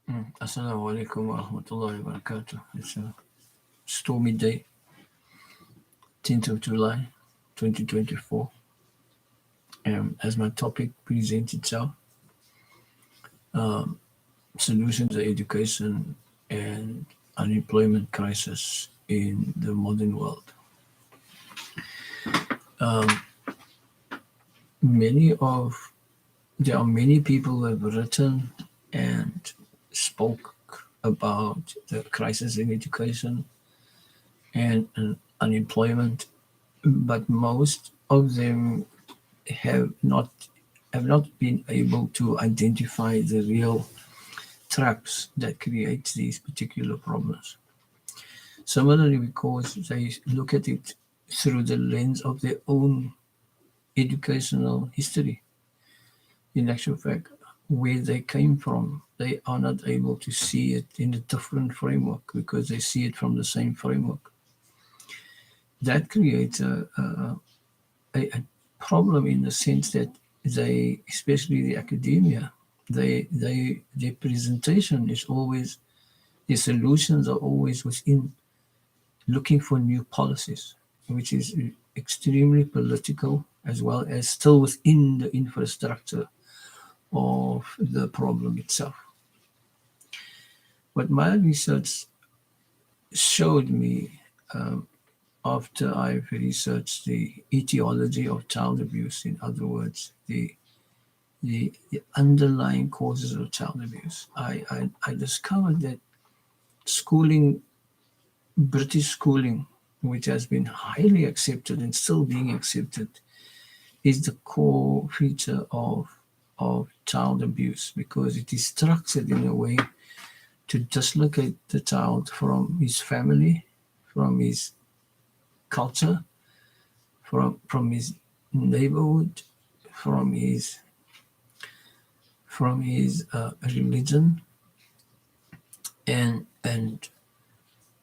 Assalamu alaikum wa rahmatullahi wa barakatuh. It's a stormy day, 10th of July 2024. As my topic presents itself, um, solutions to education and unemployment crisis in the modern world. Um, many of There are many people who have written and spoke about the crisis in education and unemployment, but most of them have not been able to identify the real traps that create these particular problems. Similarly, because they look at it through the lens of their own educational history. In actual fact, where they came from, they are not able to see it in a different framework because they see it from the same framework. That creates a problem in the sense that they, especially the academia, their presentation is always, their solutions are always within looking for new policies, which is extremely political as well as still within the infrastructure of the problem itself. What my research showed me, after I've researched the etiology of child abuse, in other words, the underlying causes of child abuse, I discovered that schooling, British schooling, which has been highly accepted and still being accepted, is the core feature of child abuse because it is structured in a way to dislocate the child from his family, from his culture, from his neighborhood, from his religion, and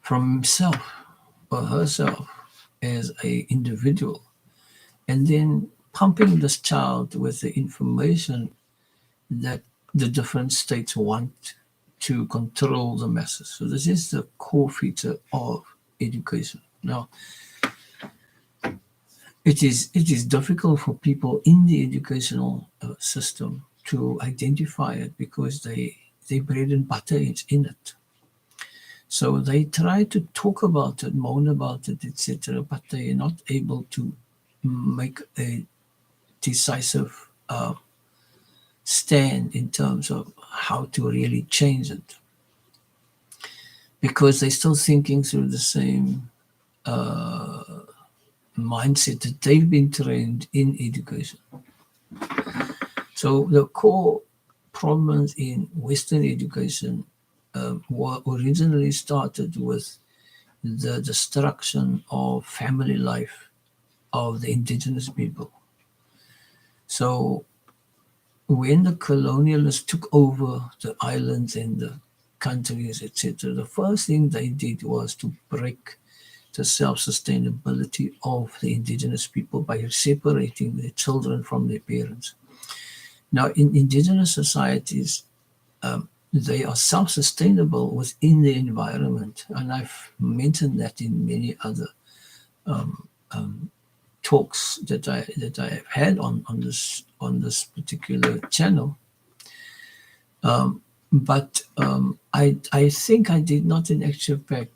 from himself or herself as a individual, and then pumping this child with the information that the different states want to control the masses. So this is the core feature of education. Now, it is difficult for people in the educational system to identify it because their bread and butter is in it. So they try to talk about it, moan about it, etc., but they are not able to make a decisive stand in terms of how to really change it, because they're still thinking through the same mindset that they've been trained in education. So the core problems in Western education were originally started with the destruction of family life of the indigenous people. So when the colonialists took over the islands and the countries, etc., the first thing they did was to break the self-sustainability of the indigenous people by separating their children from their parents. Now, in indigenous societies, they are self-sustainable within the environment, and I've mentioned that in many other talks that I have had on this particular channel. But I think I did not, in actual fact,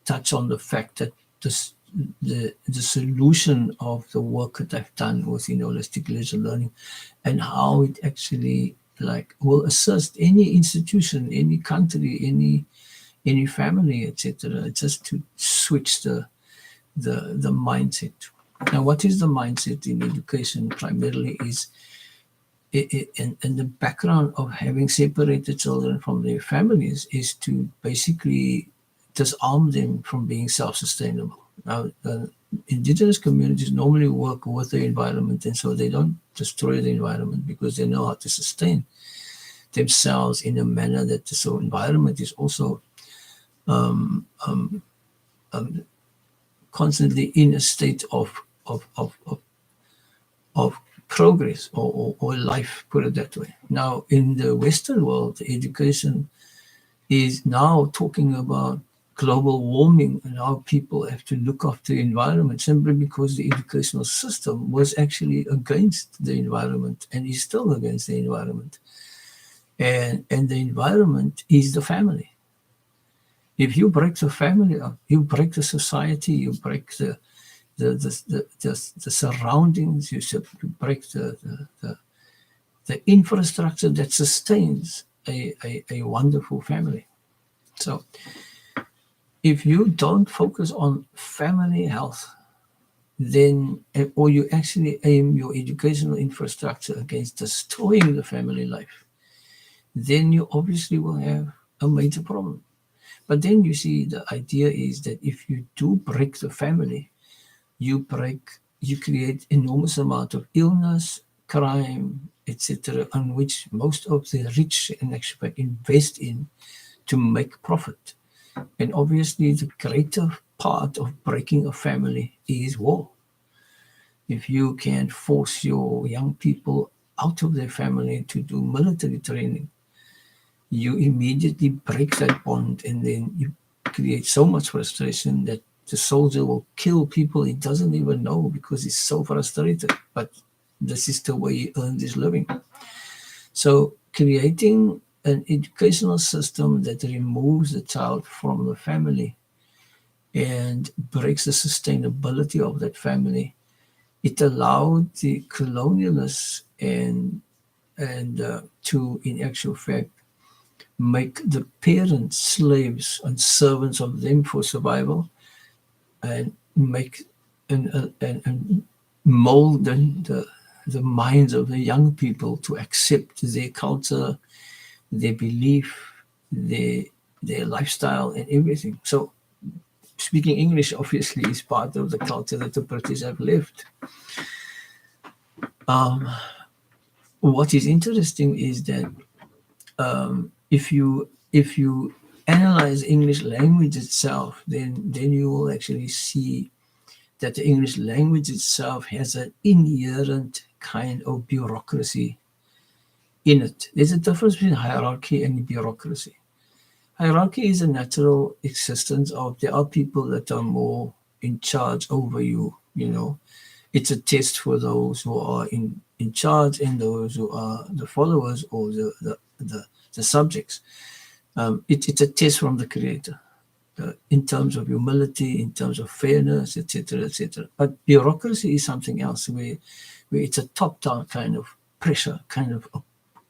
touch on the fact that the solution of the work that I've done within holistic leisure learning and how it actually will assist any institution, any country, any family, etc., just to switch the mindset. Now, what is the mindset in education? Primarily is and the background of having separated children from their families is to basically disarm them from being self-sustainable. Now, indigenous communities normally work with the environment, and so they don't destroy the environment because they know how to sustain themselves in a manner that the environment is also constantly in a state of progress or life, put it that way. Now, in the Western world, education is now talking about global warming and how people have to look after the environment simply because the educational system was actually against the environment and is still against the environment. And the environment is the family. If you break the family up, you break the society, you break the surroundings, you break the infrastructure that sustains a wonderful family. So if you don't focus on family health, then, or you actually aim your educational infrastructure against destroying the family life, then you obviously will have a major problem. But then you see, the idea is that if you do break the family, you create enormous amount of illness, crime, etc., on which most of the rich in actually invest in to make profit. And obviously the greater part of breaking a family is war. If you can force your young people out of their family to do military training, you immediately break that bond, and then you create so much frustration that the soldier will kill people he doesn't even know because he's so frustrated. But this is the way he earned his living. So creating an educational system that removes the child from the family and breaks the sustainability of that family, it allowed the colonialists and to, in actual fact, make the parents slaves and servants of them for survival, and make and mold the minds of the young people to accept their culture, their belief, their lifestyle and everything. So speaking English obviously is part of the culture that the British have left. What is interesting is that if you analyze English language itself, then you will actually see that the English language itself has an inherent kind of bureaucracy in it. There's a difference between hierarchy and bureaucracy. Hierarchy is a natural existence of, there are people that are more in charge over you, you know. It's a test for those who are in charge and those who are the followers or the subjects. It's a test from the creator in terms of humility, in terms of fairness, etc., etc. But bureaucracy is something else, where it's a top-down kind of pressure, kind of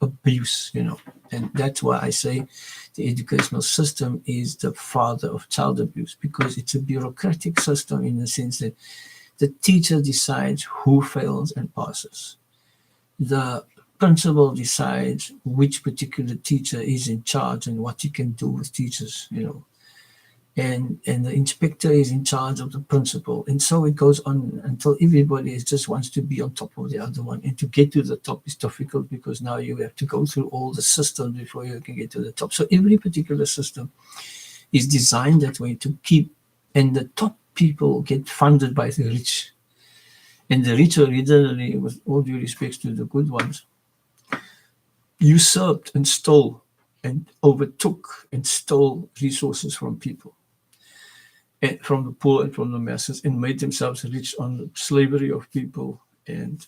abuse, you know. And that's why I say the educational system is the father of child abuse, because it's a bureaucratic system in the sense that the teacher decides who fails and passes. The principal decides which particular teacher is in charge and what you can do with teachers, you know. And the inspector is in charge of the principal. And so it goes on until everybody just wants to be on top of the other one. And to get to the top is difficult because now you have to go through all the systems before you can get to the top. So every particular system is designed that way to keep, and the top people get funded by the rich. And the rich originally, with all due respect to the good ones, usurped and stole and overtook and stole resources from people, and from the poor and from the masses, and made themselves rich on the slavery of people and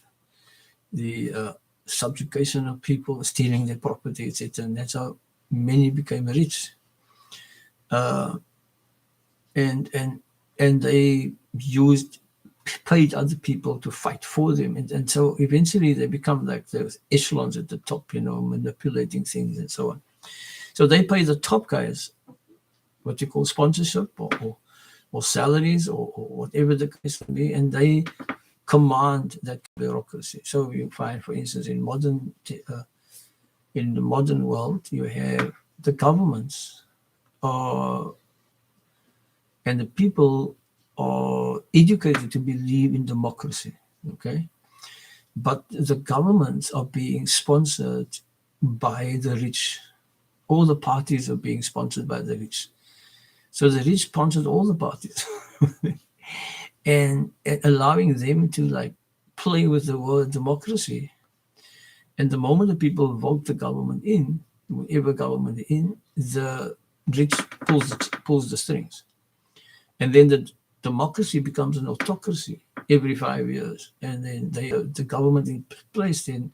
the subjugation of people, stealing their property, etc. And that's how many became rich. And they paid other people to fight for them, and so eventually they become like those echelons at the top, you know, manipulating things and so on. So they pay the top guys what you call sponsorship or salaries or whatever the case may be, and they command that bureaucracy. So you find, for instance, in the modern world, you have the governments and the people are educated to believe in democracy, okay? But the governments are being sponsored by the rich. All the parties are being sponsored by the rich. So the rich sponsored all the parties and allowing them to like play with the word democracy. And the moment the people vote the government in, whatever government in, the rich pulls the strings. And then the democracy becomes an autocracy every 5 years. And then the government in place then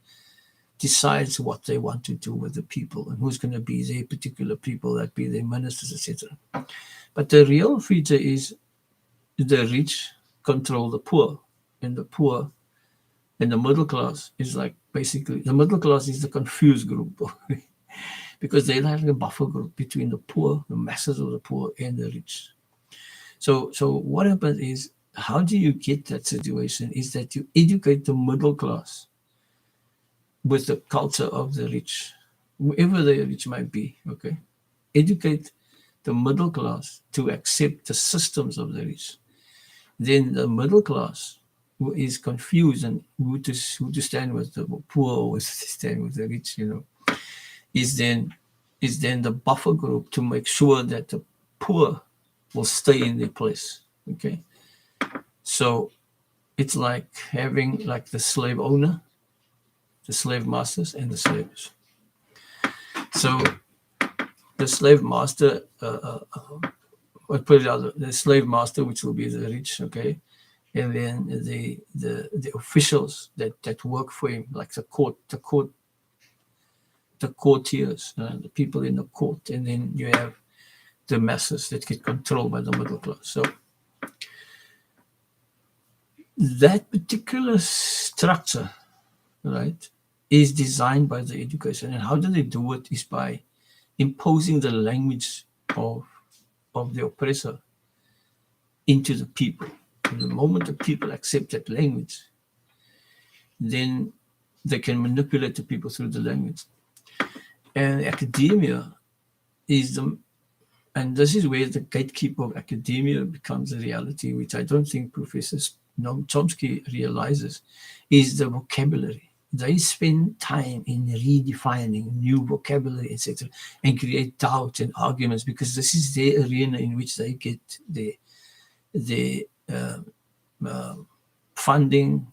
decides what they want to do with the people and who's going to be their particular people, that be their ministers, etc. But the real feature is the rich control the poor, and the poor and the middle class is like basically the middle class is the confused group because they're like a buffer group between the poor, the masses of the poor, and the rich. So what happens is, how do you get that situation is that you educate the middle class with the culture of the rich, whoever the rich might be, okay? Educate the middle class to accept the systems of the rich. Then the middle class, who is confused and who to stand with the poor or to stand with the rich, is then the buffer group to make sure that the poor will stay in their place, okay? So it's like having like the slave owner, the slave masters, and the slaves. So the slave master, the slave master, which will be the rich, okay, and then the officials that work for him, like the courtiers, the people in the court, and then you have the masses that get controlled by the middle class. So that particular structure, right, is designed by the education. And how do they do it is by imposing the language of the oppressor into the people. And the moment the people accept that language, then they can manipulate the people through the language. And academia is and this is where the gatekeeper of academia becomes a reality, which I don't think Professor Noam Chompski realizes, is the vocabulary. They spend time in redefining new vocabulary, etc., and create doubt and arguments, because this is their arena in which they get their funding,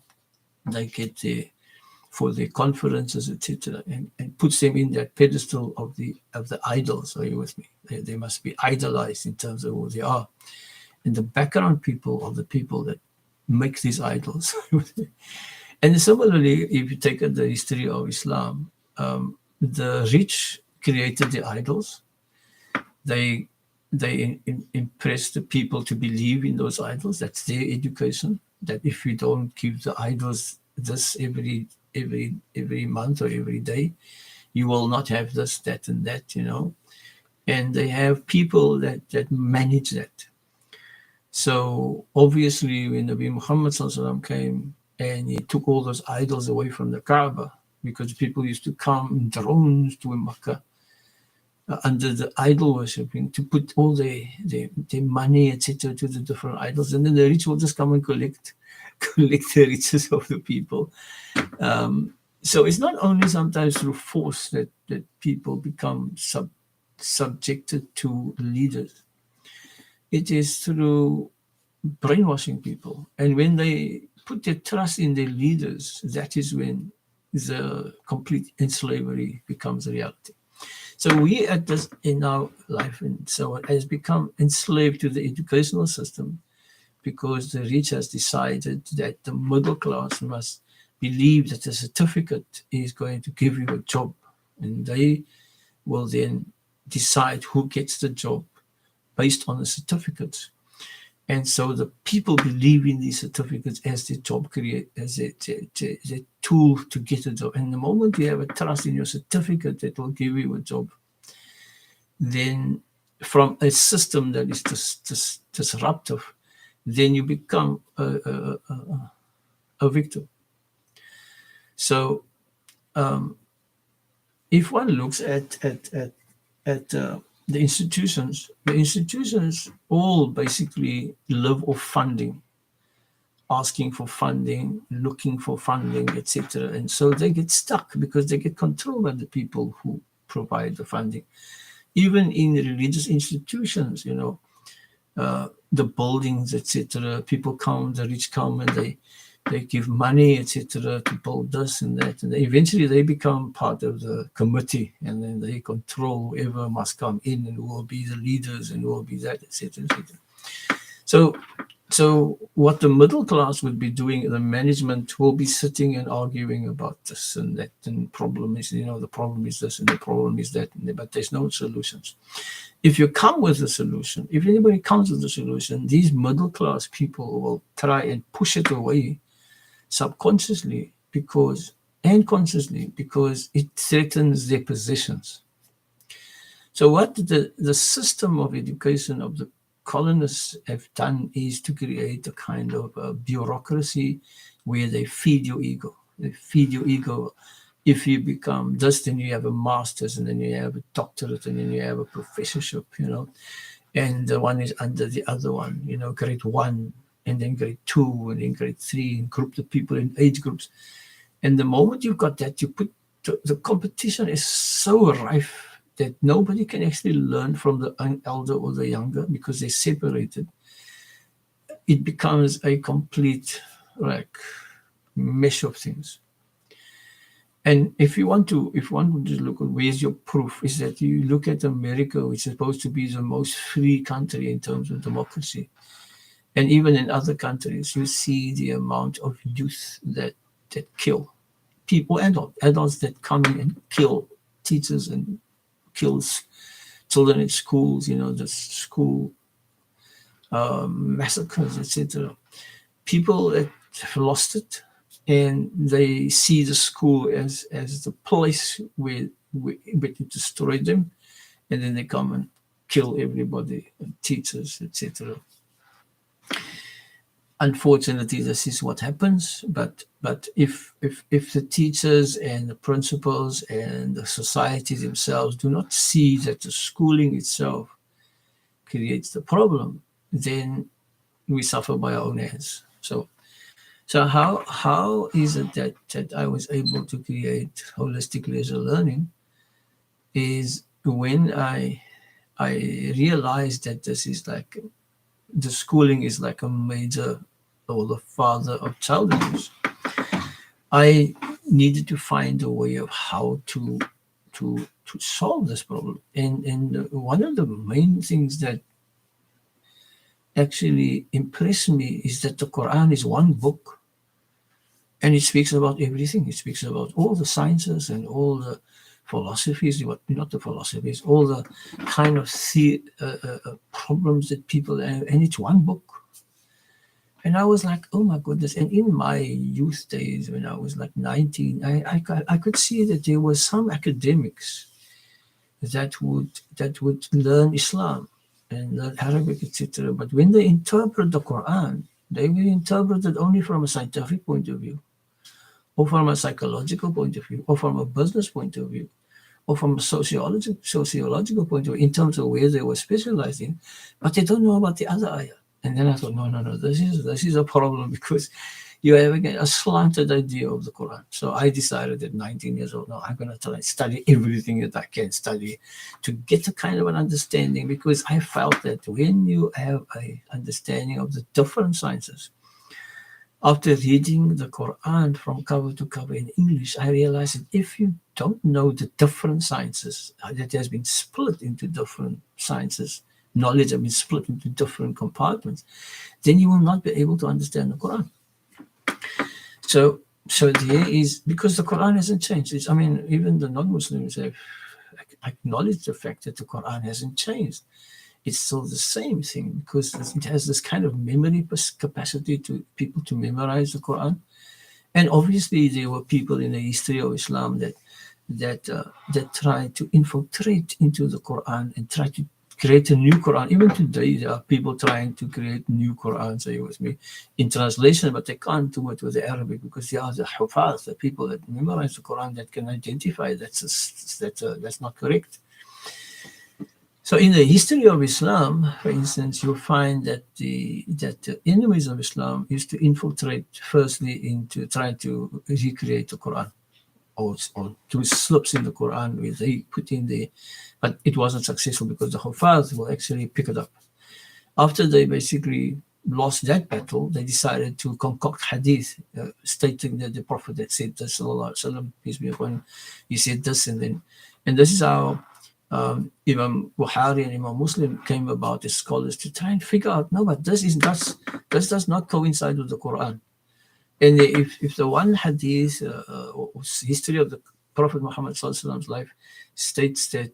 they get for their conferences, etc., and puts them in that pedestal of the idols. Are you with me? They must be idolized in terms of who they are. And the background people of the people that make these idols. And similarly, if you take the history of Islam, the rich created the idols. They impress the people to believe in those idols. That's their education. That if you don't give the idols this every month or every day, you will not have this, that, and that, And they have people that manage that. So obviously, when Nabi Muhammad came and he took all those idols away from the Kaaba, because people used to come in drones to Makkah under the idol worshipping, to put all their money, etc., to the different idols, and then the rich will just come and collect the riches of the people. So it's not only sometimes through force that people become subjected to leaders. It is through brainwashing people. And when they put their trust in their leaders, that is when the complete slavery becomes a reality. So we at this in our life and so on has become enslaved to the educational system, because the rich has decided that the middle class must believe that the certificate is going to give you a job, and they will then decide who gets the job based on the certificates. And so the people believe in these certificates as their job as a tool to get a job. And the moment you have a trust in your certificate that will give you a job, then from a system that is disruptive, then you become a victim. So if one looks at the institutions all basically live off funding, asking for funding, looking for funding, etc. And so they get stuck because they get controlled by the people who provide the funding. Even in religious institutions, the buildings, etc., people come, the rich come, and they They give money, etc., to build this and that, and eventually they become part of the committee, and then they control whoever must come in and who will be the leaders and who will be that, etc., etc. So what the middle class would be doing, the management will be sitting and arguing about this and that, and problem is, the problem is this and the problem is that, but there's no solutions. If you come with a solution, if anybody comes with a solution, these middle class people will try and push it away subconsciously and consciously, because it threatens their positions. So what the system of education of the colonists have done is to create a kind of a bureaucracy where they feed your ego. They feed your ego. If you become this, then you have a master's, and then you have a doctorate, and then you have a professorship, and the one is under the other one, grade 1, and then grade 2, and then grade 3, and group the people in age groups. And the moment you've got that, you put the competition is so rife that nobody can actually learn from the elder or the younger because they're separated. It becomes a complete mesh of things. And if one would just look at where's your proof, is that you look at America, which is supposed to be the most free country in terms of democracy. And even in other countries, you see the amount of youth that kill people, adults that come in and kill teachers and kills children in schools, the school massacres, etc. People that have lost it, and they see the school as the place where it destroyed them, and then they come and kill everybody, and teachers, etc. Unfortunately, this is what happens. But if the teachers and the principals and the societies themselves do not see that the schooling itself creates the problem, then we suffer by our own hands. So how is it that I was able to create holistic leisure learning? Is when I realized that this is like the schooling is like a major, or the father of child abuse. I needed to find a way of how to solve this problem. And one of the main things that actually impressed me is that the Quran is one book, and it speaks about everything. It speaks about all the sciences and all the philosophies, not the philosophies, all the kind of problems that people have, and it's one book. And I was like, oh my goodness. And in my youth days, when I was like 19, I could see that there were some academics that would learn Islam and learn Arabic, etc. But when they interpret the Quran, they will interpret it only from a scientific point of view, or from a psychological point of view, or from a business point of view, or from a sociological point of view, in terms of where they were specializing, but they don't know about the other ayah. And then I thought, no, this is a problem, because you're having a slanted idea of the Quran. So I decided at 19 years old, no, I'm going to try and study everything that I can study to get a kind of an understanding, because I felt that when you have an understanding of the different sciences, after reading the Quran from cover to cover in English, I realized that if you don't know the different sciences, that has been split into different sciences, knowledge has been split into different compartments, then you will not be able to understand the Quran. So there is, because the Quran hasn't changed. Even the non-Muslims have acknowledged the fact that the Quran hasn't changed. It's still the same thing, because it has this kind of memory capacity to people to memorize the Quran. And obviously there were people in the history of Islam that tried to infiltrate into the Quran and try to create a new Quran. Even today, there are people trying to create new Qurans, say with me, in translation, but they can't do it with the Arabic, because they are the Hufaz, the people that memorize the Quran, that can identify that's not correct. So in the history of Islam, for instance, you'll find that the enemies of Islam used to infiltrate firstly into trying to recreate the Quran, or do slips in the Quran where they put in the, but it wasn't successful, because the Hufaz will actually pick it up. After they basically lost that battle, they decided to concoct hadith, stating that the Prophet had said this, sallallahu alaihi wasallam, peace be upon him, he said this, and this is how Imam Bukhari and Imam Muslim came about as scholars to try and figure out, no, but this does not coincide with the Quran. And if the one hadith or history of the Prophet Muhammad sallallahu alaihi wasallam's life states that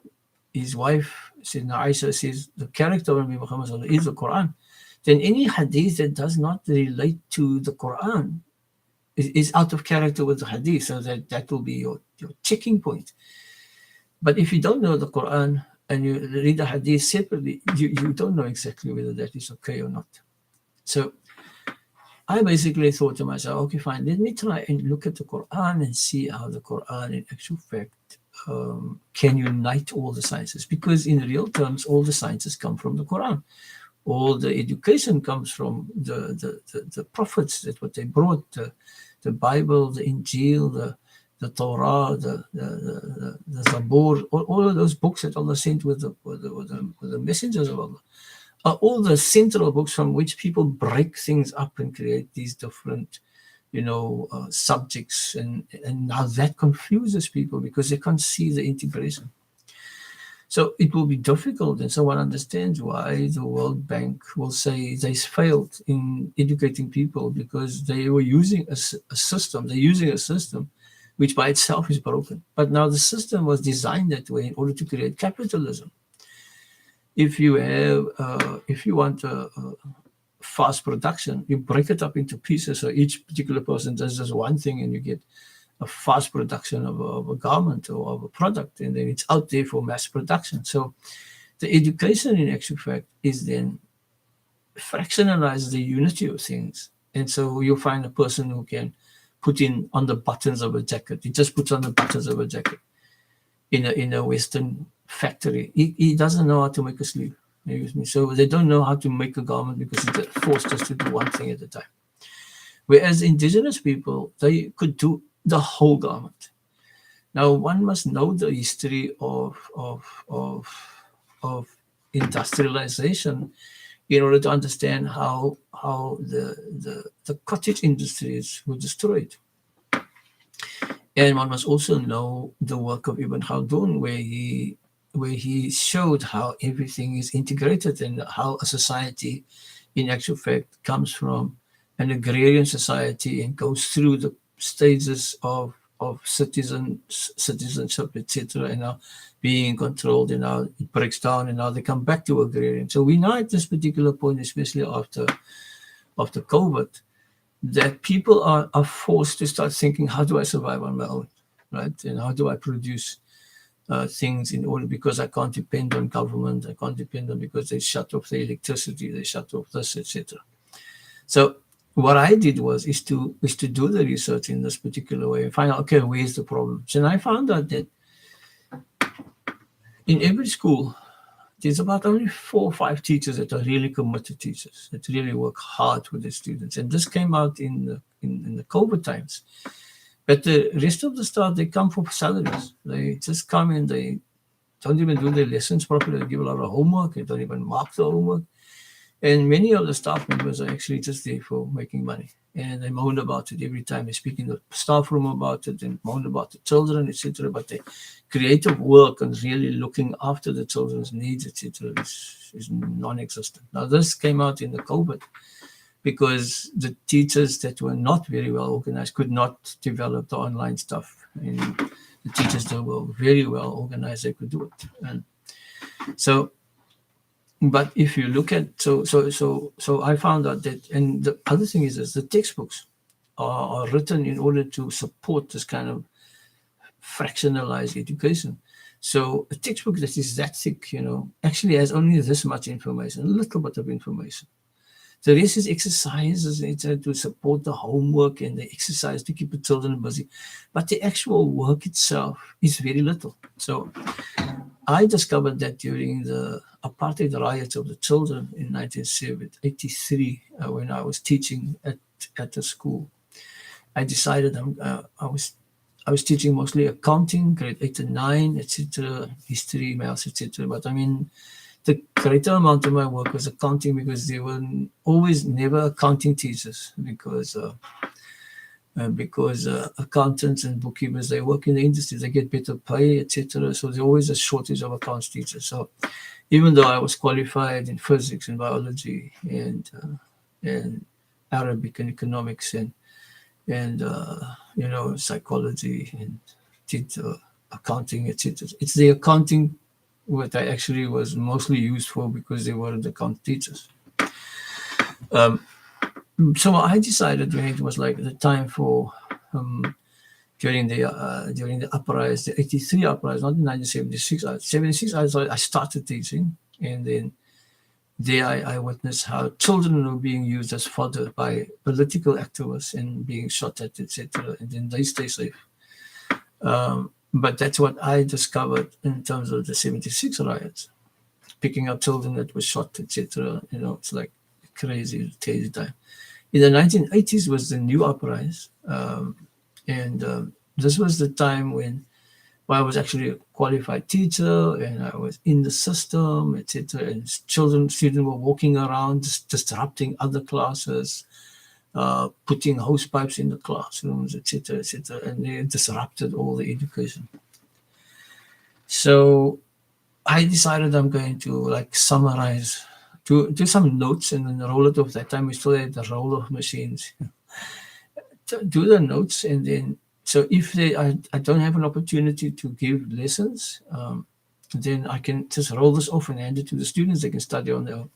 his wife, Sayyidina Aisha, says the character of Nabi Muhammad sallallahu alaihi wasallam is the Quran, then any hadith that does not relate to the Quran is out of character with the hadith, so that will be your checking point. But if you don't know the Quran and you read the hadith separately, you don't know exactly whether that is okay or not. So I basically thought to myself, okay, fine, let me try and look at the Quran and see how the Quran in actual fact can unite all the sciences, because in real terms all the sciences come from the Quran. All the education comes from the prophets, that what they brought, the Bible, the Injil, the Torah, the Zabur, all of those books that Allah sent with the messengers of Allah, are all the central books from which people break things up and create these different, subjects, and now that confuses people because they can't see the integration. So it will be difficult, and so one understands why the World Bank will say they failed in educating people, because they were using a system. They're using a system which by itself is broken. But now the system was designed that way in order to create capitalism. If you want a fast production, you break it up into pieces. So each particular person does just one thing, and you get a fast production of a garment or of a product, and then it's out there for mass production. So the education in actual fact is then fractionalize the unity of things. And so you'll find a person who can put in on the buttons of a jacket. He just puts on the buttons of a jacket in a Western factory. He doesn't know how to make a sleeve. So they don't know how to make a garment because they're forced just to do one thing at a time. Whereas indigenous people, they could do the whole garment. Now, one must know the history of industrialization in order to understand how the cottage industries were destroyed. And one must also know the work of Ibn Khaldun, where he showed how everything is integrated and how a society, in actual fact, comes from an agrarian society and goes through the stages of citizenship, etc., and now being controlled, and now it breaks down, and now they come back to agrarian. So we know at this particular point, especially after COVID, that people are forced to start thinking, how do I survive on my own, right? And how do I produce things in order, because I can't depend on government, I can't depend on, because they shut off the electricity, they shut off this, etc. So what I did was to do the research in this particular way and find out, okay, where's the problem? And I found out that in every school, there's about only 4 or 5 teachers that are really committed teachers, that really work hard with the students. And this came out in the COVID times. But the rest of the staff, they come for salaries. They just come and they don't even do their lessons properly. They give a lot of homework. They don't even mark the homework. And many of the staff members are actually just there for making money. And they moan about it every time they speak in the staff room about it, and moan about the children, etc. But the creative work and really looking after the children's needs, etc., is non-existent. Now, this came out in the COVID because the teachers that were not very well organized could not develop the online stuff. And the teachers that were very well organized, they could do it. And so, but if you look at, so I found out that, and the other thing is the textbooks are written in order to support this kind of fractionalized education. So a textbook that is that thick, actually has only this much information, a little bit of information. The rest is exercises to support the homework and the exercise to keep the children busy. But the actual work itself is very little. So I discovered that during the apartheid riots of the children in 1983, when I was teaching at the school, I decided I was teaching mostly accounting, grade 8 and 9, etc., history, maths, etc. But I mean, the greater amount of my work was accounting, because there were always never accounting teachers, because accountants and bookkeepers, they work in the industry, they get better pay, etc. So there's always a shortage of accounts teachers. So even though I was qualified in physics and biology and Arabic and economics and psychology and did accounting, etc. It's the accounting what I actually was mostly used for, because they weren't account teachers. So I decided when it was like the time for during the uprise, the 83 uprise, not in 1976, 76, I started teaching, and then there I witnessed how children were being used as fodder by political activists and being shot at, etc. And then they stay safe. But that's what I discovered in terms of the 76 riots, picking up children that were shot, etc. It's like crazy time. In the 1980s was the new uprise, and this was the time when I was actually a qualified teacher and I was in the system, etc. And students were walking around disrupting other classes, putting hose pipes in the classrooms, etc., etc. And they disrupted all the education. So I decided I'm going to summarize, do some notes, and then roll it off. That time we still had the roll of machines. Do the notes, and then so if I don't have an opportunity to give lessons, then I can just roll this off and hand it to the students. They can study on their own.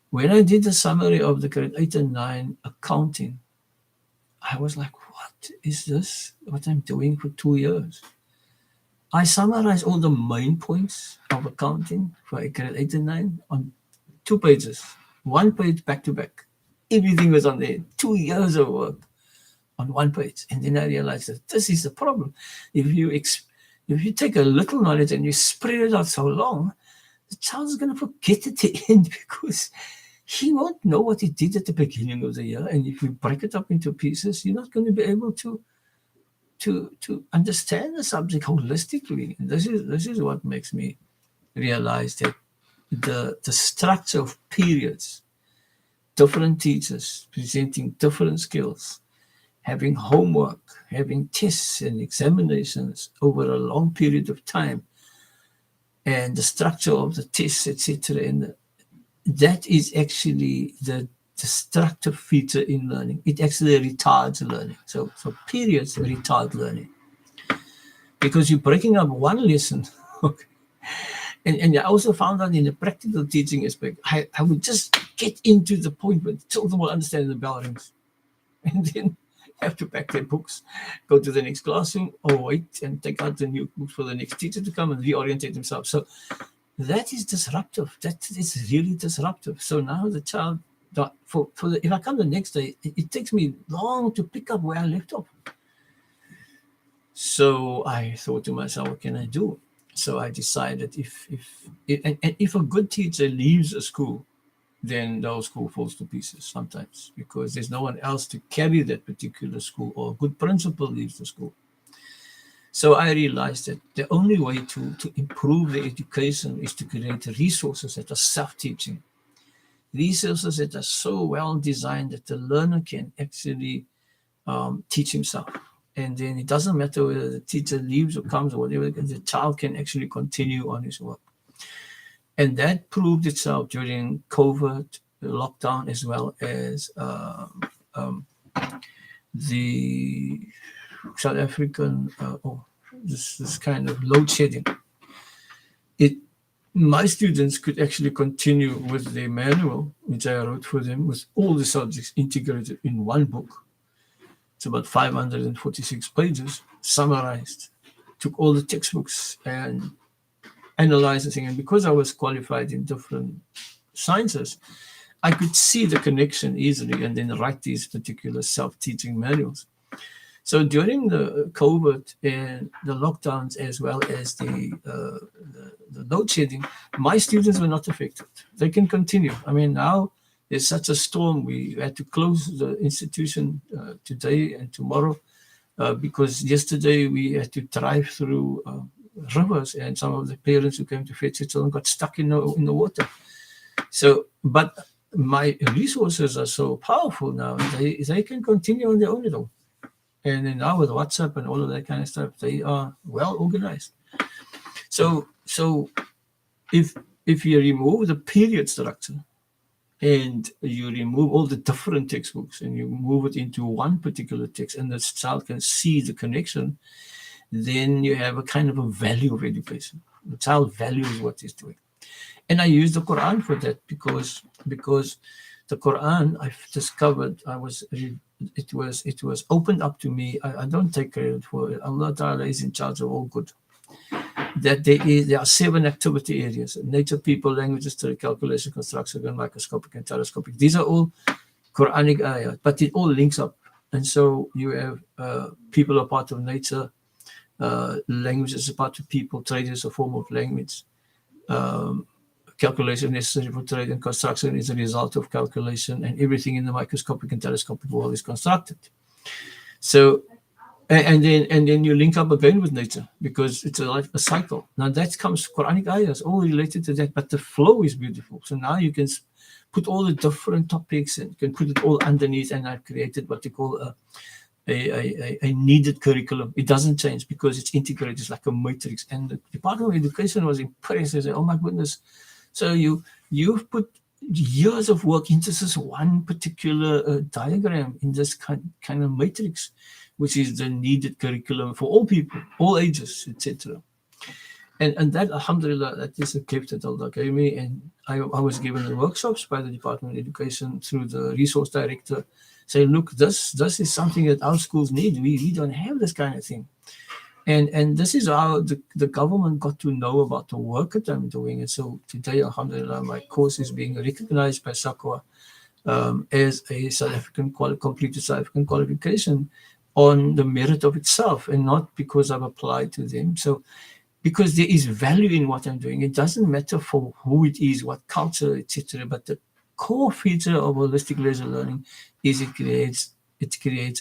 When I did the summary of the grade 8 and 9 accounting, I was like, what is this? What I'm doing for 2 years? I summarized all the main points of accounting for grade 8 and 9 on 2 pages, 1 page back to back. Everything was on there, 2 years of work on 1 page. And then I realized that this is the problem. If you take a little knowledge and you spread it out so long, the child is going to forget at the end, because he won't know what he did at the beginning of the year. And if you break it up into pieces, you're not going to be able to understand the subject holistically. And this is what makes me realize that the structure of periods, different teachers presenting different skills, having homework, having tests and examinations over a long period of time, and the structure of the tests, etc. And that is actually the destructive feature in learning. It actually retards learning. So periods retard learning, because you're breaking up one lesson. Okay. And I also found out in the practical teaching aspect, I would just get into the point where children will understand the bell rings, and then have to pack their books, go to the next classroom, or wait and take out the new books for the next teacher to come and reorientate themselves. So that is disruptive. That is really disruptive. So now the child, if I come the next day, it takes me long to pick up where I left off. So I thought to myself, what can I do? So I decided if a good teacher leaves a school, then the whole school falls to pieces sometimes, because there's no one else to carry that particular school, or a good principal leaves the school. So I realized that the only way to improve the education is to create resources that are self-teaching, resources that are so well designed that the learner can actually teach himself. And then it doesn't matter whether the teacher leaves or comes or whatever, the child can actually continue on his work. And that proved itself during COVID, the lockdown, as well as the South African, this kind of load shedding. My students could actually continue with the manual, which I wrote for them, with all the subjects integrated in one book. It's about 546 pages, summarized, took all the textbooks and analyzed everything. And because I was qualified in different sciences, I could see the connection easily and then write these particular self-teaching manuals. So during the COVID and the lockdowns, as well as the load shedding, my students were not affected. They can continue. I mean, now there's such a storm. We had to close the institution today and tomorrow because yesterday we had to drive through rivers, and some of the parents who came to fetch their children got stuck in the water. So, but my resources are so powerful now, they can continue on their own at all. And then now with WhatsApp and all of that kind of stuff, they are well organized. So if you remove the period structure and you remove all the different textbooks and you move it into one particular text and the child can see the connection, then you have a kind of a value of education. The child values what he's doing. And I use the Quran for that because the Quran, I've discovered, it was opened up to me. I don't take credit for it. Allah Ta'ala is in charge of all good. That there are 7 activity areas: nature, people, languages, theory, calculation, construction, and microscopic and telescopic. These are all Quranic ayat, but it all links up. And so you have people are part of nature, language is a part of people, trade is a form of language, calculation necessary for trade, and construction is a result of calculation, and everything in the microscopic and telescopic world is constructed. So, and then you link up again with nature because it's a cycle. Now that comes Quranic ayahs, all related to that, but the flow is beautiful. So now you can put all the different topics and you can put it all underneath, and I've created what they call a needed curriculum. It doesn't change because it's integrated, it's like a matrix. And the Department of Education was impressed. They said, oh my goodness, so you've put years of work into this one particular diagram in this kind of matrix, which is the needed curriculum for all people, all ages, etc. And that, alhamdulillah, that is a gift that Allah gave me. And I was given the workshops by the Department of Education through the resource director, saying, look, this is something that our schools need. We don't have this kind of thing. And this is how the government got to know about the work that I'm doing. And so today, alhamdulillah, my course is being recognized by SAQA as a South African completed South African qualification on the merit of itself, and not because I've applied to them. So because there is value in what I'm doing. It doesn't matter for who it is, what culture, etc. But the core feature of holistic leisure learning is it creates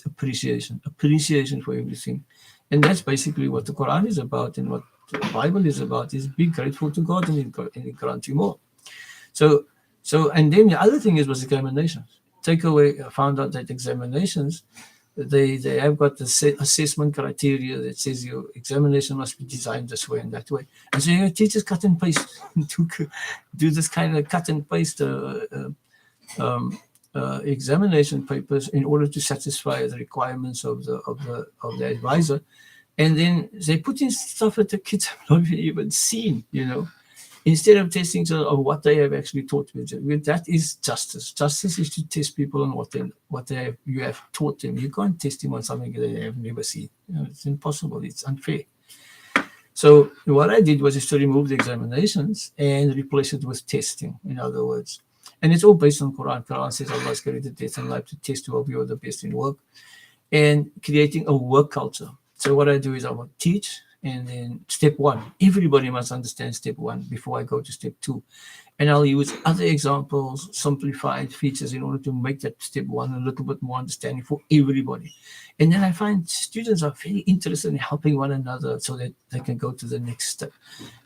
appreciation for everything. And that's basically what the Quran is about, and what the Bible is about, is be grateful to God and He'll grant you more. So and then the other thing was examinations. I found out that examinations, they have got the assessment criteria that says your examination must be designed this way and that way. And so your teachers cut and paste to do this kind of cut and paste examination papers in order to satisfy the requirements of the advisor. And then they put in stuff that the kids have not even seen, instead of testing of what they have actually taught with. That is justice. Justice is to test people on you have taught them. You can't test them on something that they have never seen. It's impossible. It's unfair. So what I did was to remove the examinations and replace it with testing, in other words. And it's all based on Quran. Quran says Allah has created death and life to test who of you are the best in work, and creating a work culture. So what I do is I will teach, and then step 1, everybody must understand step 1 before I go to step 2. And I'll use other examples, simplified features in order to make that step 1 a little bit more understanding for everybody. And then I find students are very interested in helping one another so that they can go to the next step.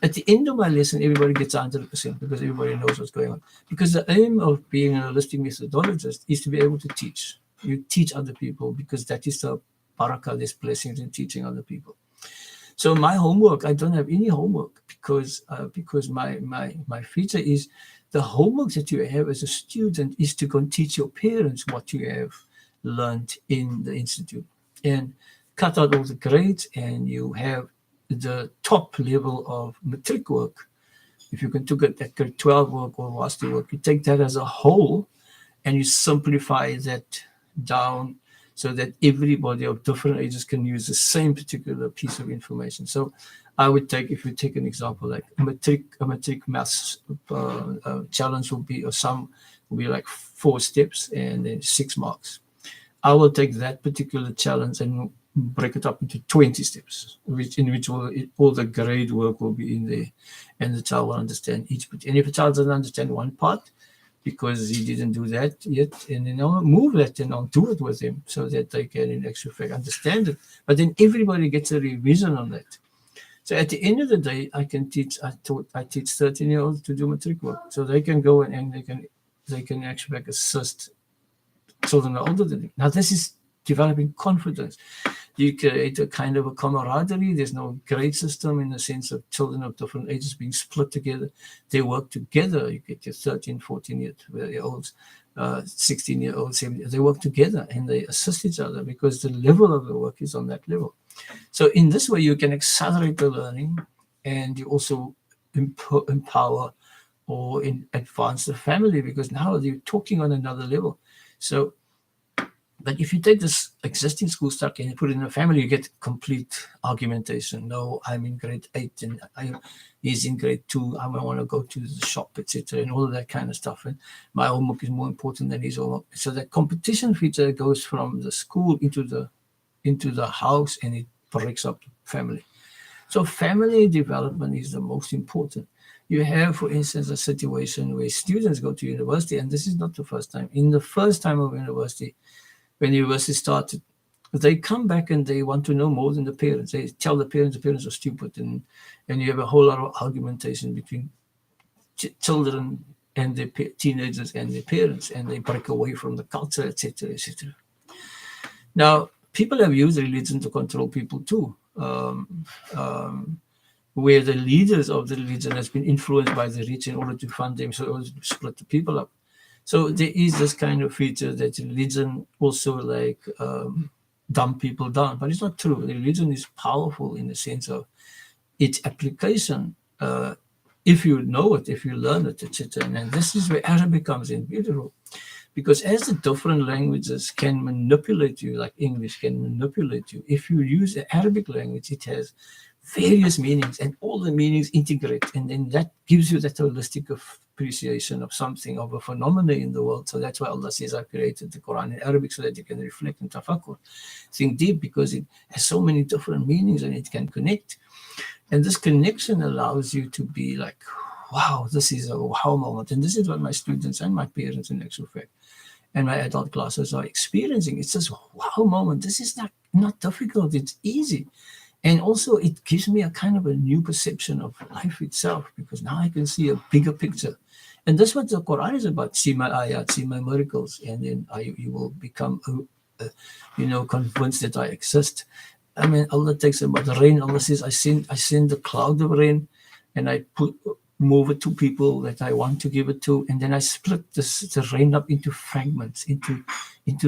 At the end of my lesson, everybody gets 100% because everybody knows what's going on. Because the aim of being a holistic methodologist is to be able to teach. You teach other people because that is the barakah, this blessings in teaching other people. So my homework, I don't have any homework because my feature is the homework that you have as a student is to go and teach your parents what you have learned in the institute, and cut out all the grades, and you have the top level of matric work. If you can look at that grade 12 work or varsity work, you take that as a whole and you simplify that down so that everybody of different ages can use the same particular piece of information. So I would take, if you take an example, like a matric maths challenge will be, or sum will be like 4 steps and then 6 marks. I will take that particular challenge and break it up into 20 steps, in which all the grade work will be in there, and the child will understand each. And if a child doesn't understand one part, because he didn't do that yet, and then I'll move that and I'll do it with him so that they can in actual fact understand it. But then everybody gets a revision on that. So at the end of the day, I teach 13-year-olds to do matric work, so they can go and they can actually like assist children older than them. Now this is developing confidence. You create a kind of a camaraderie. There's no grade system in the sense of children of different ages being split together. They work together. You get your 13, 14-year-olds, 16-year-olds, 17. They work together and they assist each other because the level of the work is on that level. So in this way, you can accelerate the learning, and you also empower or advance the family, because now you're talking on another level. So, but if you take this existing school structure and you put it in a family, you get complete argumentation. No, I'm in grade 8 and he's in grade 2. I want to go to the shop, etc., and all of that kind of stuff. And my homework is more important than his homework. So that competition feature goes from the school into the house, and it breaks up the family. So family development is the most important. You have, for instance, a situation where students go to university, and this is not the first time. In the first time of university, when university started, they come back and they want to know more than the parents. They tell the parents are stupid, and you have a whole lot of argumentation between children and their teenagers and their parents, and they break away from the culture, etc., etc. Now, people have used religion to control people too, where the leaders of the religion has been influenced by the rich in order to fund them, so in order to split the people up. So there is this kind of feature that religion also like dumb people down, but it's not true. Religion is powerful in the sense of its application. If you know it, if you learn it, etc. And this is where Arabic comes in beautiful, because as the different languages can manipulate you, like English can manipulate you, if you use the Arabic language, it has various meanings, and all the meanings integrate, and then that gives you that holistic appreciation of something, of a phenomenon in the world. So that's why Allah says, I created the Quran in Arabic so that you can reflect and tafakkur, think deep, because it has so many different meanings and it can connect. And this connection allows you to be like, wow, this is a wow moment. And this is what my students and my parents, in actual fact, and my adult classes are experiencing. It's this wow moment. This is not difficult. It's easy. And also it gives me a kind of a new perception of life itself, because now I can see a bigger picture. And that's what the Quran is about. See my ayat, see my miracles, and then you will become, convinced that I exist. I mean, Allah takes about the rain. Allah says, I send the cloud of rain, and I move it to people that I want to give it to, and then I split the rain up into fragments, into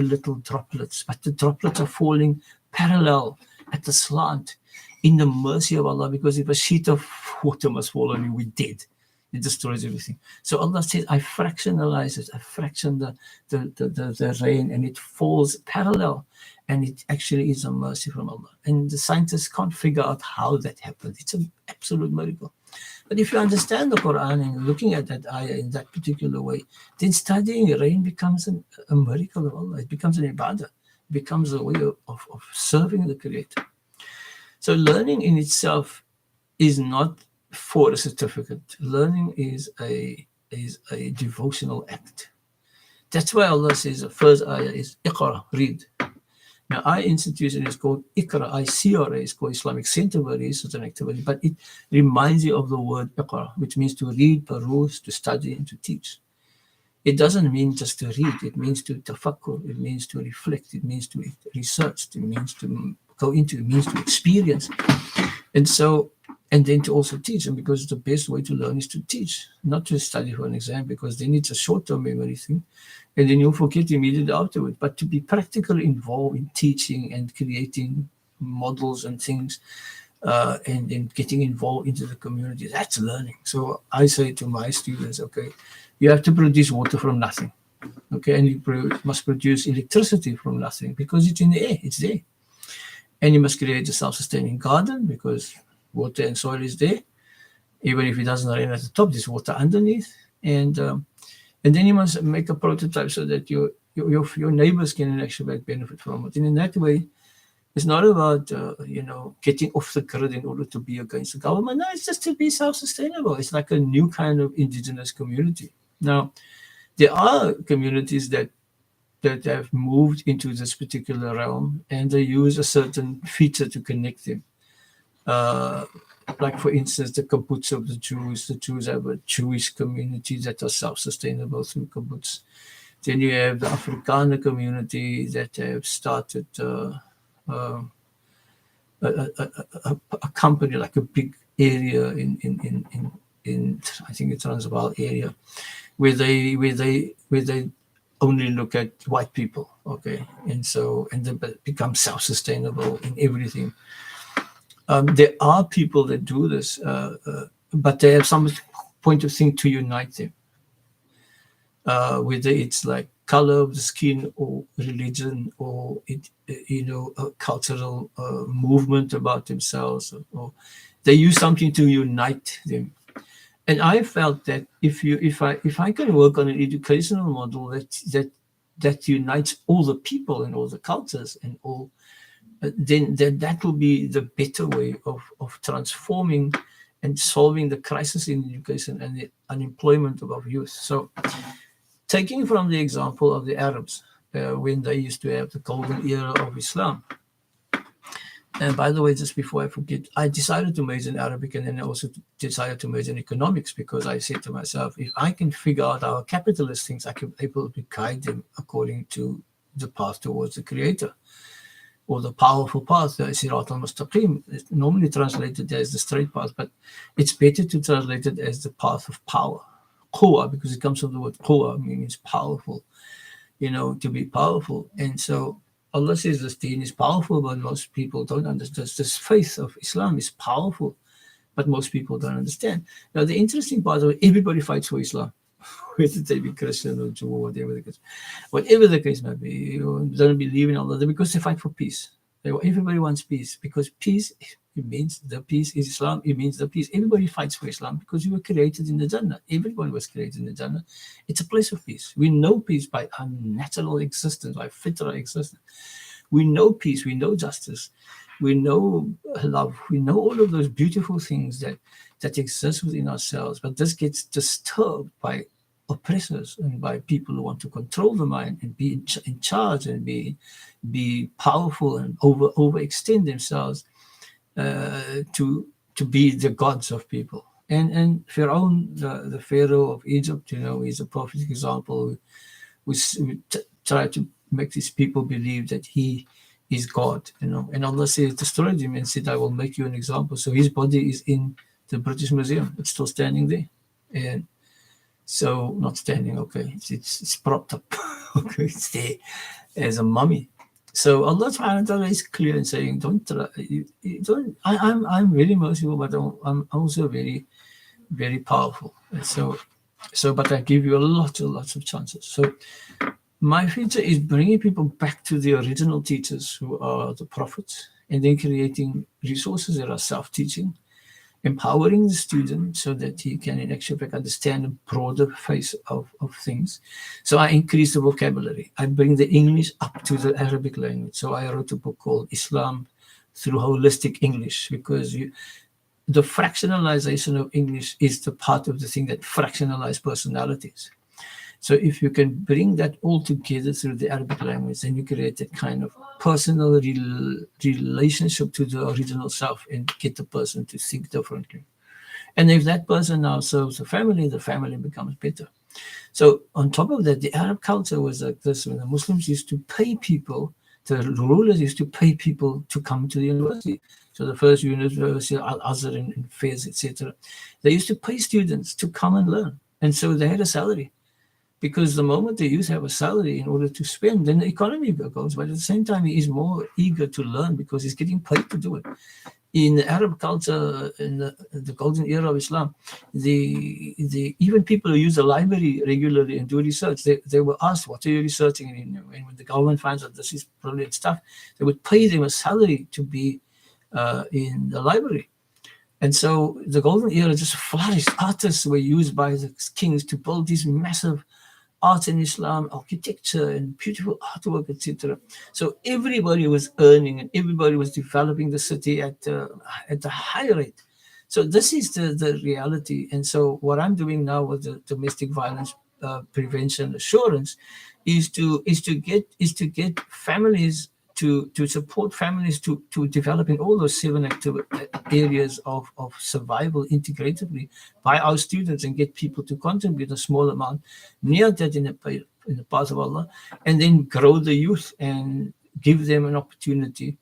little droplets. But the droplets are falling parallel at the slant, in the mercy of Allah, because if a sheet of water must fall on you, we're dead. It destroys everything. So Allah says, I fractionalize it. I fraction the rain, and it falls parallel, and it actually is a mercy from Allah. And the scientists can't figure out how that happened. It's an absolute miracle. But if you understand the Quran and looking at that ayah in that particular way, then studying rain becomes a miracle of Allah. It becomes an ibadah. It becomes a way of serving the Creator. So learning in itself is not for a certificate. Learning is a devotional act. That's why Allah says the first ayah is Iqra, read. Now, our institution is called Iqra, ICRA, is called Islamic Center for Research and Activity, but it reminds you of the word Iqra, which means to read, peruse, to study, and to teach. It doesn't mean just to read. It means to tafakkur. It means to reflect. It means to research. It means to go into. It means to experience. And then to also teach. And because the best way to learn is to teach, not to study for an exam, because then it's a short-term memory thing, and then you'll forget immediately afterward. But to be practically involved in teaching and creating models and things, and then getting involved into the community, that's learning. So I say to my students, okay, you have to produce water from nothing, okay, and you must produce electricity from nothing, because it's in the air, it's there. And you must create a self-sustaining garden, because water and soil is there. Even if it doesn't rain at the top, there's water underneath. And then you must make a prototype so that your neighbors can actually benefit from it. And in that way, it's not about getting off the grid in order to be against the government. No, it's just to be self-sustainable. It's like a new kind of indigenous community. Now, there are communities that have moved into this particular realm, and they use a certain feature to connect them. like for instance, the kibbutz of the Jews. The Jews have a Jewish community that are self-sustainable through kibbutz. Then you have the Afrikaner community that have started a company, like a big area in I think it's Transvaal area, where they only look at white people, okay, and they become self-sustainable in everything. There are people that do this, but they have some point of thing to unite them, whether it's like color of the skin or religion or a cultural movement about themselves, or they use something to unite them. And I felt that if I can work on an educational model that unites all the people and all the cultures and all, then that will be the better way of transforming and solving the crisis in education and the unemployment of our youth. So, taking from the example of the Arabs, when they used to have the golden era of Islam. And by the way, just before I forget, I decided to major in Arabic, and then I also decided to major in economics, because I said to myself, if I can figure out how capitalists think, I can be able to guide them according to the path towards the creator, or the powerful path, the Sirat al-Mustaqim. It's normally translated as the straight path, but it's better to translate it as the path of power. Quwa, because it comes from the word quwa, means powerful, to be powerful. And so Allah says this deen is powerful, but most people don't understand. This faith of Islam is powerful, but most people don't understand. Now, the interesting part of it, everybody fights for Islam, whether they be Christian or Jew or whatever the case may be. Don't believe in Allah, because they fight for peace. Everybody wants peace, because peace, it means the peace is Islam. It means the peace. Everybody fights for Islam because you were created in the Jannah. Everybody was created in the Jannah. It's a place of peace. We know peace by our natural existence, by fitra existence. We know peace. We know justice. We know love. We know all of those beautiful things that exist within ourselves. But this gets disturbed by oppressors and by people who want to control the mind and be in charge and be powerful and overextend themselves to be the gods of people. And Pharaoh, the Pharaoh of Egypt, is a prophetic example. We try to make these people believe that he is God, and Allah says, destroyed him and said, I will make you an example. So his body is in the British Museum. It's still standing there. And so, not standing, okay, it's propped up, okay, it's there as a mummy. So Allah subhanahu wa ta'ala is clear in saying, I'm very merciful, but I'm also very, very powerful. And so, but I give you lots of chances. So my feature is bringing people back to the original teachers, who are the prophets, and then creating resources that are self-teaching, empowering the student so that he can in actual fact understand a broader face of things. So I increase the vocabulary. I bring the English up to the Arabic language. So I wrote a book called Islam Through Holistic English, because the fractionalization of English is the part of the thing that fractionalizes personalities. So if you can bring that all together through the Arabic language, then you create that kind of personal relationship to the original self and get the person to think differently. And if that person now serves the family becomes better. So on top of that, the Arab culture was like this: when the Muslims used to pay people, the rulers used to pay people to come to the university. So the first university, Al-Azhar and Fez, etc., they used to pay students to come and learn. And so they had a salary. Because the moment the youth have a salary in order to spend, then the economy goes. But at the same time, he is more eager to learn because he's getting paid to do it. In the Arab culture, in the golden era of Islam, even people who use the library regularly and do research, they were asked, what are you researching? And when the government finds out this is brilliant stuff, they would pay them a salary to be in the library. And so the golden era just flourished. Artists were used by the kings to build these massive art in Islam, architecture and beautiful artwork, etc. So everybody was earning and everybody was developing the city at a high rate. So this is the reality. And so what I'm doing now with the domestic violence prevention assurance is to get families to support families to develop in all those 7 areas of survival integratively by our students, and get people to contribute a small amount near that in the path of Allah, and then grow the youth and give them an opportunity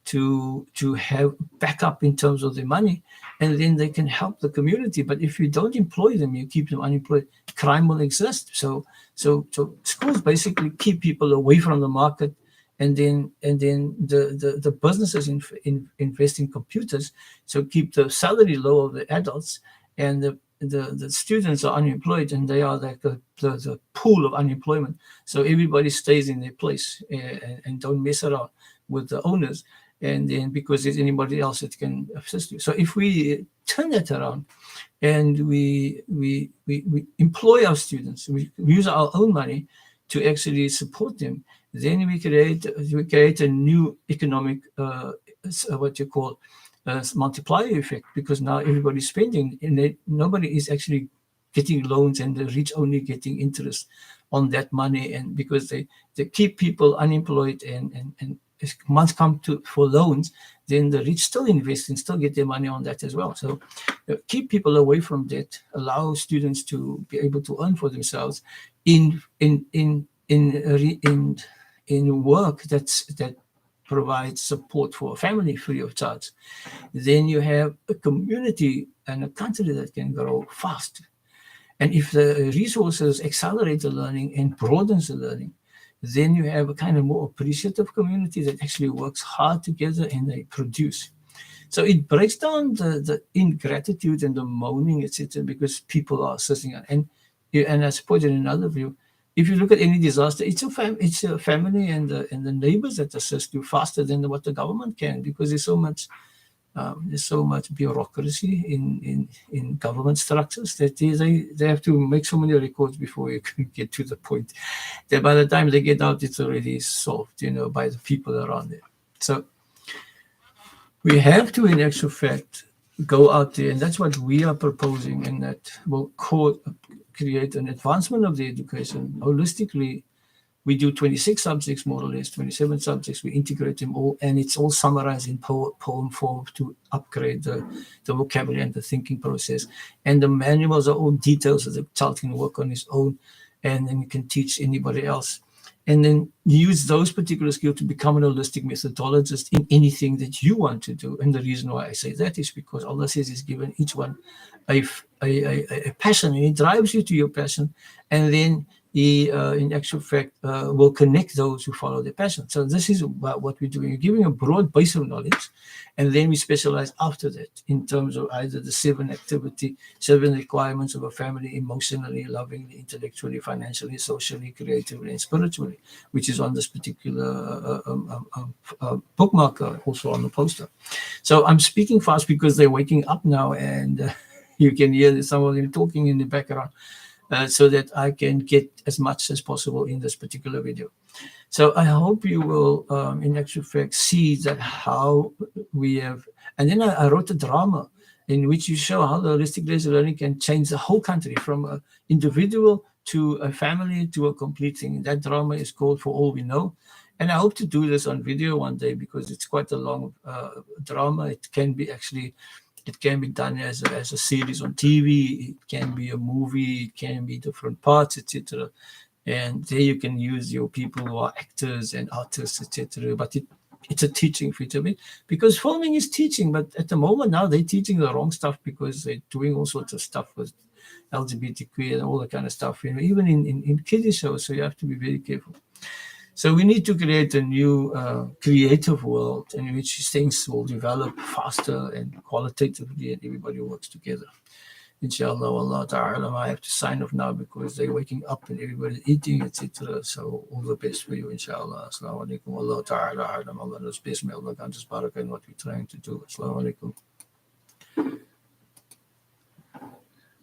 to have backup in terms of their money, and then they can help the community. But if you don't employ them, you keep them unemployed, crime will exist. So schools basically keep people away from the market, and then the businesses invest in computers, so keep the salary low of the adults, and the students are unemployed, and they are like the pool of unemployment. So everybody stays in their place and don't mess around with the owners, and then because there's anybody else that can assist you. So if we turn that around and we employ our students, we use our own money to actually support them, then we create a new economic multiplier effect, because now everybody's spending, and nobody is actually getting loans, and the rich only getting interest on that money. And because they keep people unemployed, and months come for loans, then the rich still invest and still get their money on that as well. So keep people away from debt, allow students to be able to earn for themselves in work that provides support for a family free of charge. Then you have a community and a country that can grow fast. And if the resources accelerate the learning and broadens the learning, then you have a kind of more appreciative community that actually works hard together and they produce. So it breaks down the ingratitude and the moaning, etc., because people are sitting on. And I suppose in another view, if you look at any disaster, it's a family and the neighbors that assist you faster than what the government can, because there's so much bureaucracy in government structures that they have to make so many records before you can get to the point that by the time they get out, it's already solved, by the people around there. So we have to, in actual fact, go out there, and that's what we are proposing, and that will create an advancement of the education holistically. We do 26 subjects, more or less, 27 subjects. We integrate them all, and it's all summarized in poem form to upgrade the vocabulary and the thinking process. And the manuals are all details that the child can work on his own, and then you can teach anybody else. And then use those particular skills to become an holistic methodologist in anything that you want to do. And the reason why I say that is because Allah says He's given each one a passion, and He drives you to your passion, and then He, in actual fact, will connect those who follow their passion. So this is about what we're doing. We're giving a broad base of knowledge, and then we specialize after that in terms of either the 7 requirements of a family: emotionally, lovingly, intellectually, financially, socially, creatively, and spiritually, which is on this particular bookmarker, also on the poster. So I'm speaking fast because they're waking up now, and you can hear some of them talking in the background. So that I can get as much as possible in this particular video. So I hope you will, in actual fact, see that how we have. And then I wrote a drama in which you show how the holistic learning can change the whole country, from an individual to a family to a complete thing. That drama is called For All We Know. And I hope to do this on video one day, because it's quite a long drama. It can be done as a series on TV. It can be a movie. It can be different parts, etc. And there you can use your people who are actors and artists, etc. But it's a teaching feature, because filming is teaching. But at the moment now, they're teaching the wrong stuff, because they're doing all sorts of stuff with LGBTQ and all that kind of stuff. Even in kiddie shows. So you have to be very careful. So we need to create a new creative world in which things will develop faster and qualitatively, and everybody works together. Inshallah, Allah ta'ala. I have to sign off now because they're waking up and everybody's eating, etc. So all the best for you, inshallah. Assalamu alaikum. Allah ta'ala. Allah knows best. May Allah grant us barakah in what we're trying to do. Assalamu alaikum.